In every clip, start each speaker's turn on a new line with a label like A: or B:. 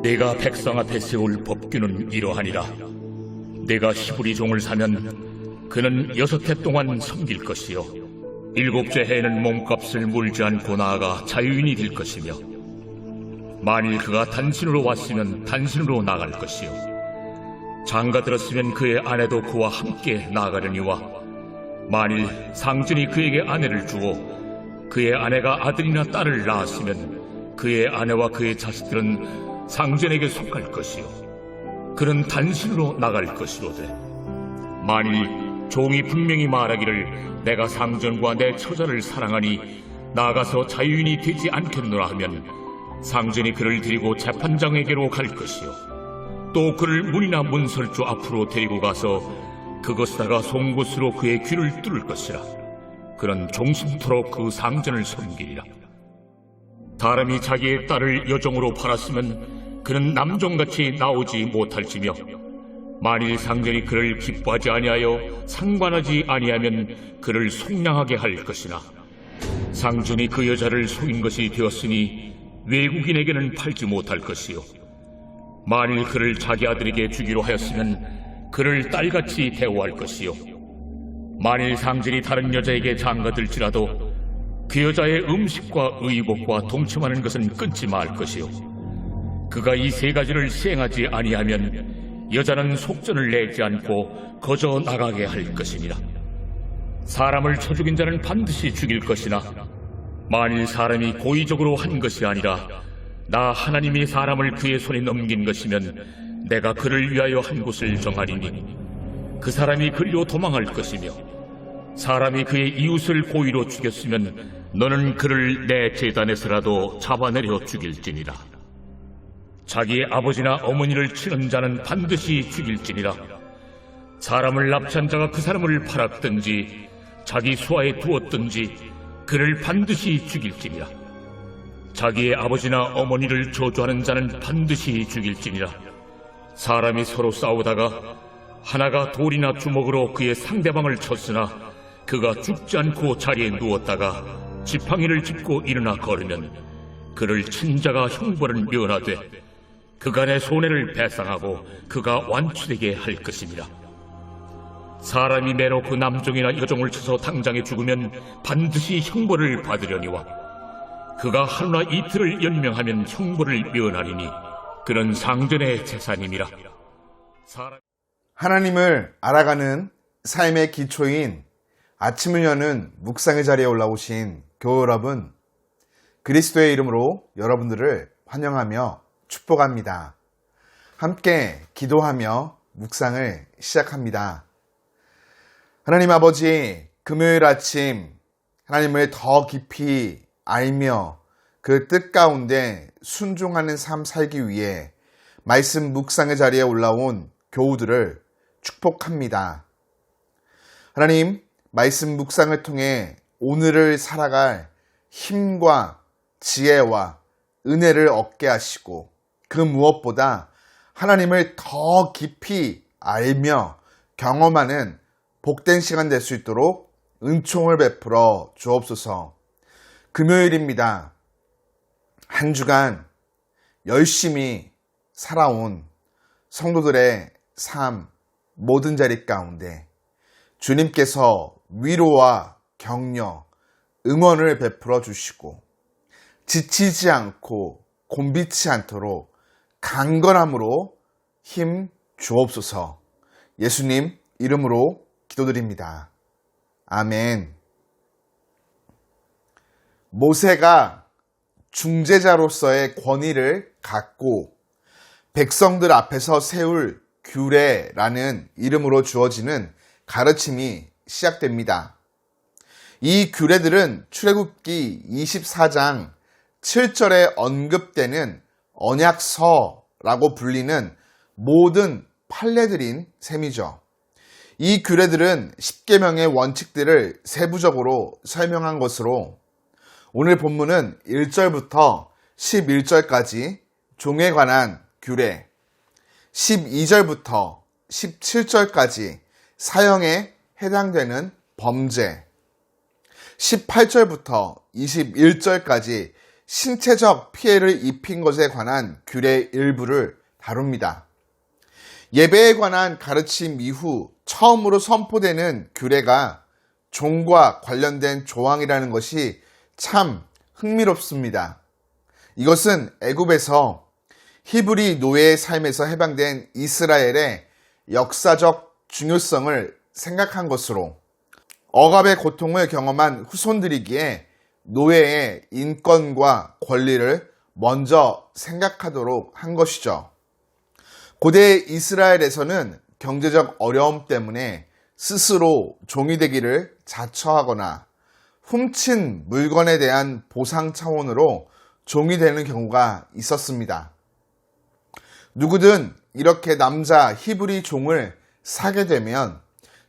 A: 내가 백성 앞에 세울 법규는 이러하니라. 내가 히브리 종을 사면 그는 6해 동안 섬길 것이요 7째 해에는 몸값을 물지 않고 나아가 자유인이 될 것이며, 만일 그가 단신으로 왔으면 단신으로 나갈 것이요 장가 들었으면 그의 아내도 그와 함께 나가려니와, 만일 상전이 그에게 아내를 주어 그의 아내가 아들이나 딸을 낳았으면 그의 아내와 그의 자식들은 상전에게 속할 것이요 그는 단신으로 나갈 것이로되, 만일 종이 분명히 말하기를 내가 상전과 내 처자를 사랑하니 나가서 자유인이 되지 않겠노라 하면 상전이 그를 데리고 재판장에게로 갈 것이요 또 그를 문이나 문설주 앞으로 데리고 가서 그것에다가 송곳으로 그의 귀를 뚫을 것이라. 그는 종신토록 그 상전을 섬기리라. 사람이 자기의 딸을 여종으로 팔았으면 그는 남종같이 나오지 못할지며, 만일 상전이 그를 기뻐하지 아니하여 상관하지 아니하면 그를 속량하게 할 것이나, 상전이 그 여자를 속인 것이 되었으니 외국인에게는 팔지 못할 것이요 만일 그를 자기 아들에게 주기로 하였으면 그를 딸같이 대우할 것이요 만일 상전이 다른 여자에게 장가들지라도 그 여자의 음식과 의복과 동침하는 것은 끊지 말 것이요 그가 이 3가지를 시행하지 아니하면 여자는 속전을 내지 않고 거저 나가게 할 것이니라. 사람을 쳐 죽인 자는 반드시 죽일 것이나, 만일 사람이 고의적으로 한 것이 아니라 나 하나님이 사람을 그의 손에 넘긴 것이면 내가 그를 위하여 한 곳을 정하리니 그 사람이 그리로 도망할 것이며, 사람이 그의 이웃을 고의로 죽였으면 너는 그를 내 제단에서라도 잡아내려 죽일지니라. 자기의 아버지나 어머니를 치는 자는 반드시 죽일지니라. 사람을 납치한 자가 그 사람을 팔았든지 자기 수하에 두었든지 그를 반드시 죽일지니라. 자기의 아버지나 어머니를 저주하는 자는 반드시 죽일지니라. 사람이 서로 싸우다가 하나가 돌이나 주먹으로 그의 상대방을 쳤으나 그가 죽지 않고 자리에 누웠다가 지팡이를 짚고 일어나 걸으면 그를 친 자가 형벌을 면하되 그간의 손해를 배상하고 그가 완치되게 할 것입니다. 사람이 매로 그 남종이나 여종을 쳐서 당장에 죽으면 반드시 형벌을 받으려니와, 그가 하루나 이틀을 연명하면 형벌을 면하리니 그런 상전의 재산임이라.
B: 하나님을 알아가는 삶의 기초인 아침을 여는 묵상의 자리에 올라오신 교우 여러분, 그리스도의 이름으로 여러분들을 환영하며 축복합니다. 함께 기도하며 묵상을 시작합니다. 하나님 아버지, 금요일 아침 하나님을 더 깊이 알며 그 뜻 가운데 순종하는 삶 살기 위해 말씀 묵상의 자리에 올라온 교우들을 축복합니다. 하나님, 말씀 묵상을 통해 오늘을 살아갈 힘과 지혜와 은혜를 얻게 하시고, 그 무엇보다 하나님을 더 깊이 알며 경험하는 복된 시간 될 수 있도록 은총을 베풀어 주옵소서. 금요일입니다. 한 주간 열심히 살아온 성도들의 삶 모든 자리 가운데 주님께서 위로와 격려, 응원을 베풀어 주시고 지치지 않고 곤비치 않도록 강건함으로 힘 주옵소서. 예수님 이름으로 기도드립니다. 아멘. 모세가 중재자로서의 권위를 갖고 백성들 앞에서 세울 규례라는 이름으로 주어지는 가르침이 시작됩니다. 이 규례들은 출애굽기 24장 7절에 언급되는 언약서라고 불리는 모든 판례들인 셈이죠. 이 규례들은 10계명의 원칙들을 세부적으로 설명한 것으로 오늘 본문은 1절부터 11절까지 종에 관한 규례, 12절부터 17절까지 사형에 해당되는 범죄, 18절부터 21절까지 신체적 피해를 입힌 것에 관한 규례 일부를 다룹니다. 예배에 관한 가르침 이후 처음으로 선포되는 규례가 종과 관련된 조항이라는 것이 참 흥미롭습니다. 이것은 애굽에서 히브리 노예의 삶에서 해방된 이스라엘의 역사적 중요성을 생각한 것으로 억압의 고통을 경험한 후손들이기에 노예의 인권과 권리를 먼저 생각하도록 한 것이죠. 고대 이스라엘에서는 경제적 어려움 때문에 스스로 종이 되기를 자처하거나 훔친 물건에 대한 보상 차원으로 종이 되는 경우가 있었습니다. 누구든 이렇게 남자 히브리 종을 사게 되면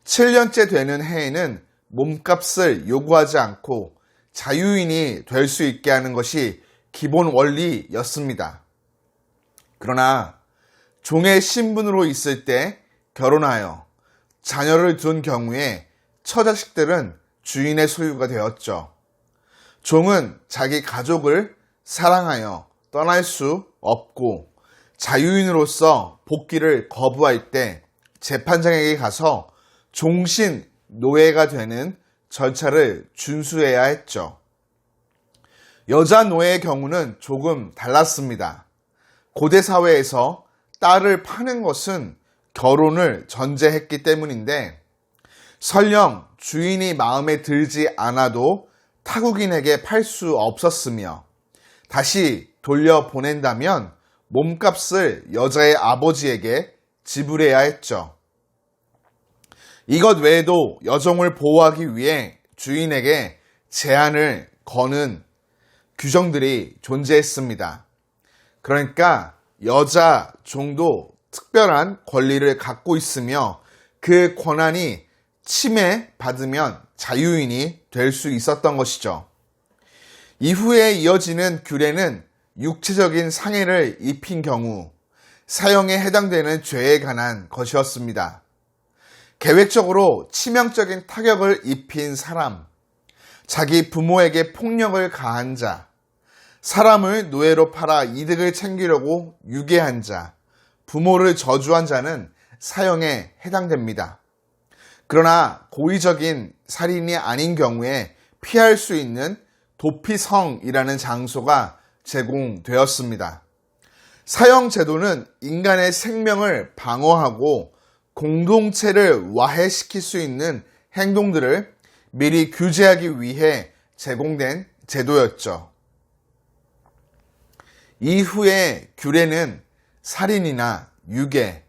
B: 7년째 되는 해에는 몸값을 요구하지 않고 자유인이 될 수 있게 하는 것이 기본 원리였습니다. 그러나 종의 신분으로 있을 때 결혼하여 자녀를 둔 경우에 처자식들은 주인의 소유가 되었죠. 종은 자기 가족을 사랑하여 떠날 수 없고 자유인으로서 복귀를 거부할 때 재판장에게 가서 종신 노예가 되는 절차를 준수해야 했죠. 여자 노예의 경우는 조금 달랐습니다. 고대 사회에서 딸을 파는 것은 결혼을 전제했기 때문인데 설령 주인이 마음에 들지 않아도 타국인에게 팔 수 없었으며 다시 돌려보낸다면 몸값을 여자의 아버지에게 지불해야 했죠. 이것 외에도 여종을 보호하기 위해 주인에게 제한을 거는 규정들이 존재했습니다. 그러니까 여자 종도 특별한 권리를 갖고 있으며 그 권한이 침해받으면 자유인이 될 수 있었던 것이죠. 이후에 이어지는 규례는 육체적인 상해를 입힌 경우 사형에 해당되는 죄에 관한 것이었습니다. 계획적으로 치명적인 타격을 입힌 사람, 자기 부모에게 폭력을 가한 자, 사람을 노예로 팔아 이득을 챙기려고 유괴한 자, 부모를 저주한 자는 사형에 해당됩니다. 그러나 고의적인 살인이 아닌 경우에 피할 수 있는 도피성이라는 장소가 제공되었습니다. 사형 제도는 인간의 생명을 방어하고 공동체를 와해시킬 수 있는 행동들을 미리 규제하기 위해 제공된 제도였죠. 이후의 규례는 살인이나 유괴,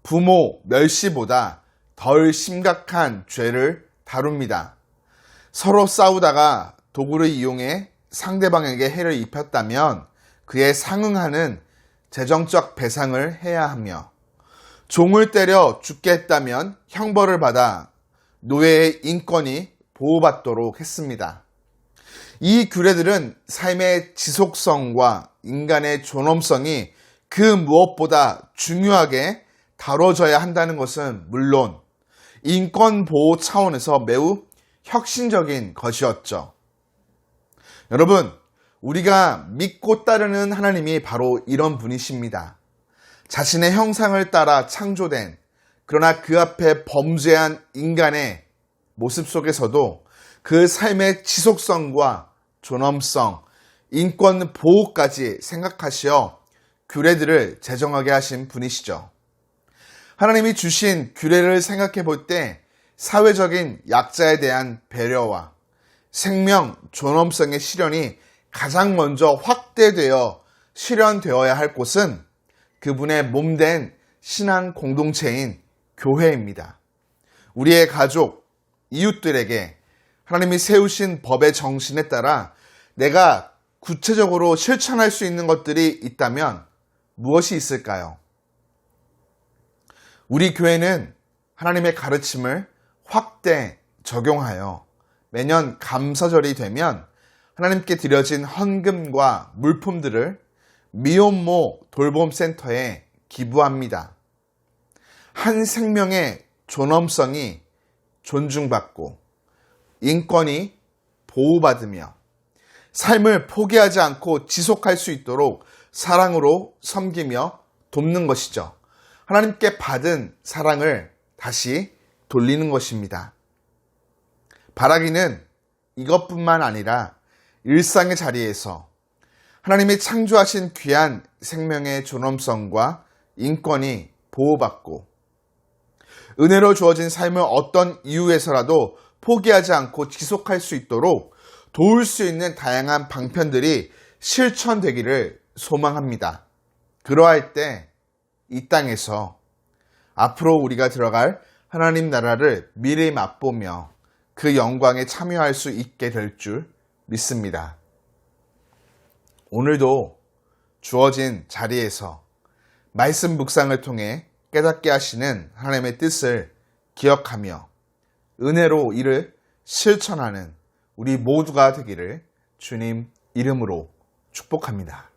B: 부모 멸시보다 덜 심각한 죄를 다룹니다. 서로 싸우다가 도구를 이용해 상대방에게 해를 입혔다면 그에 상응하는 재정적 배상을 해야 하며 종을 때려 죽게 했다면 형벌을 받아 노예의 인권이 보호받도록 했습니다. 이 규례들은 삶의 지속성과 인간의 존엄성이 그 무엇보다 중요하게 다뤄져야 한다는 것은 물론 인권 보호 차원에서 매우 혁신적인 것이었죠. 여러분, 우리가 믿고 따르는 하나님이 바로 이런 분이십니다. 자신의 형상을 따라 창조된 그러나 그 앞에 범죄한 인간의 모습 속에서도 그 삶의 지속성과 존엄성, 인권 보호까지 생각하시어 규례들을 제정하게 하신 분이시죠. 하나님이 주신 규례를 생각해 볼 때 사회적인 약자에 대한 배려와 생명, 존엄성의 실현이 가장 먼저 확대되어 실현되어야 할 곳은 그분의 몸된 신앙 공동체인 교회입니다. 우리의 가족, 이웃들에게 하나님이 세우신 법의 정신에 따라 내가 구체적으로 실천할 수 있는 것들이 있다면 무엇이 있을까요? 우리 교회는 하나님의 가르침을 확대 적용하여 매년 감사절이 되면 하나님께 드려진 헌금과 물품들을 미혼모 돌봄센터에 기부합니다. 한 생명의 존엄성이 존중받고 인권이 보호받으며 삶을 포기하지 않고 지속할 수 있도록 사랑으로 섬기며 돕는 것이죠. 하나님께 받은 사랑을 다시 돌리는 것입니다. 바라기는 이것뿐만 아니라 일상의 자리에서 하나님이 창조하신 귀한 생명의 존엄성과 인권이 보호받고 은혜로 주어진 삶을 어떤 이유에서라도 포기하지 않고 지속할 수 있도록 도울 수 있는 다양한 방편들이 실천되기를 소망합니다. 그러할 때 이 땅에서 앞으로 우리가 들어갈 하나님 나라를 미리 맛보며 그 영광에 참여할 수 있게 될 줄 믿습니다. 오늘도 주어진 자리에서 말씀 묵상을 통해 깨닫게 하시는 하나님의 뜻을 기억하며 은혜로 이를 실천하는 우리 모두가 되기를 주님 이름으로 축복합니다.